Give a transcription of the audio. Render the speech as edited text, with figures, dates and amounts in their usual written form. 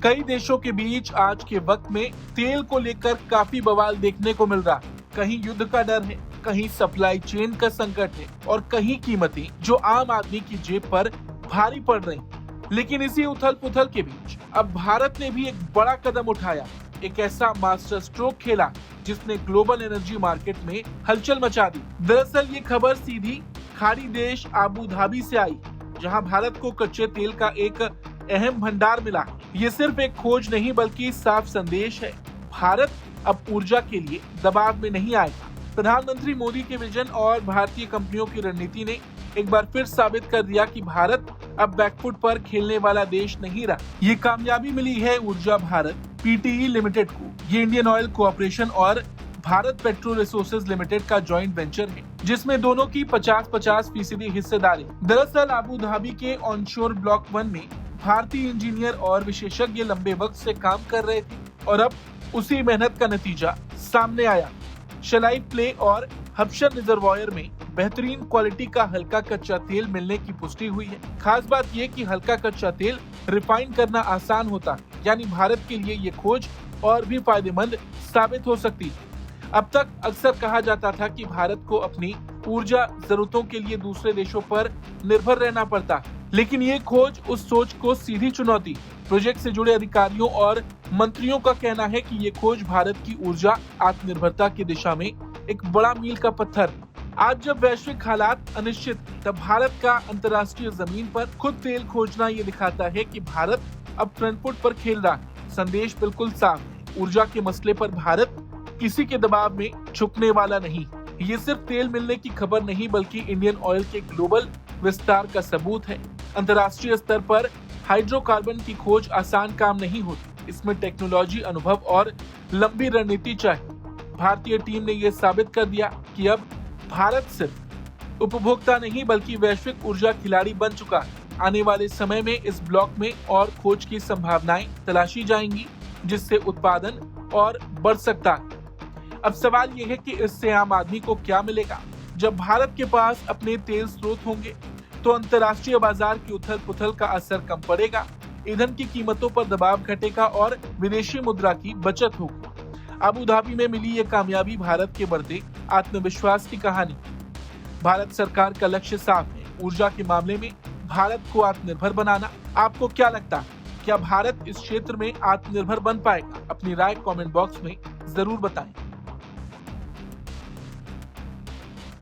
कई देशों के बीच आज के वक्त में तेल को लेकर काफी बवाल देखने को मिल रहा है। कहीं युद्ध का डर है, कहीं सप्लाई चेन का संकट है और कहीं कीमतें जो आम आदमी की जेब पर भारी पड़ रही हैं। लेकिन इसी उथल पुथल के बीच अब भारत ने भी एक बड़ा कदम उठाया, एक ऐसा मास्टर स्ट्रोक खेला जिसने ग्लोबल एनर्जी मार्केट में हलचल मचा दी। दरअसल ये खबर सीधी खाड़ी देश आबू धाबी से आई, जहां भारत को कच्चे तेल का एक अहम भंडार मिला। ये सिर्फ एक खोज नहीं बल्कि साफ संदेश है, भारत अब ऊर्जा के लिए दबाव में नहीं आएगा। प्रधानमंत्री मोदी के विजन और भारतीय कंपनियों की रणनीति ने एक बार फिर साबित कर दिया कि भारत अब बैकफुट पर खेलने वाला देश नहीं रहा। ये कामयाबी मिली है ऊर्जा भारत पीटीई लिमिटेड को। ये इंडियन ऑयल कॉर्पोरेशन और भारत पेट्रो रिसोर्सेज लिमिटेड का जॉइंट वेंचर है, जिसमें दोनों की 50-50% हिस्सेदारी। दरअसल आबू धाबी के ऑनशोर ब्लॉक 1 में भारतीय इंजीनियर और विशेषज्ञ लंबे वक्त से काम कर रहे थे और अब उसी मेहनत का नतीजा सामने आया। शलाई प्ले और हबशर रिजर्वायर में बेहतरीन क्वालिटी का हल्का कच्चा तेल मिलने की पुष्टि हुई है। खास बात यह कि हल्का कच्चा तेल रिफाइन करना आसान होता है, यानी भारत के लिए ये खोज और भी फायदेमंद साबित हो सकती है। अब तक अक्सर कहा जाता था कि भारत को अपनी ऊर्जा जरूरतों के लिए दूसरे देशों पर निर्भर रहना पड़ता है, लेकिन ये खोज उस सोच को सीधी चुनौती। प्रोजेक्ट से जुड़े अधिकारियों और मंत्रियों का कहना है कि ये खोज भारत की ऊर्जा आत्मनिर्भरता की दिशा में एक बड़ा मील का पत्थर। आज जब वैश्विक हालात अनिश्चित, तब भारत का अंतर्राष्ट्रीय जमीन पर खुद तेल खोजना ये दिखाता है कि भारत अब फ्रंट फुट पर खेल रहा है। संदेश बिल्कुल साफ है, ऊर्जा के मसले पर भारत किसी के दबाव में झुकने वाला नहीं। ये सिर्फ तेल मिलने की खबर नहीं बल्कि इंडियन ऑयल के ग्लोबल विस्तार का सबूत है। अंतर्राष्ट्रीय स्तर पर हाइड्रोकार्बन की खोज आसान काम नहीं होती, इसमें टेक्नोलॉजी, अनुभव और लंबी रणनीति चाहिए। भारतीय टीम ने यह साबित कर दिया कि अब भारत सिर्फ उपभोक्ता नहीं बल्कि वैश्विक ऊर्जा खिलाड़ी बन चुका है। आने वाले समय में इस ब्लॉक में और खोज की संभावनाएं तलाशी जाएंगी, जिससे उत्पादन और बढ़ सकता है। अब सवाल यह है कि इससे आम आदमी को क्या मिलेगा। जब भारत के पास अपने तेल स्रोत होंगे तो अंतर्राष्ट्रीय बाजार की उथल पुथल का असर कम पड़ेगा, ईंधन की कीमतों पर दबाव घटेगा और विदेशी मुद्रा की बचत होगी। अबू धाबी में मिली ये कामयाबी भारत के बढ़ते आत्मविश्वास की कहानी। भारत सरकार का लक्ष्य साफ है, ऊर्जा के मामले में भारत को आत्मनिर्भर बनाना। आपको क्या लगता है, क्या भारत इस क्षेत्र में आत्मनिर्भर बन पाएगा? अपनी राय कमेंट बॉक्स में जरूर बताएं।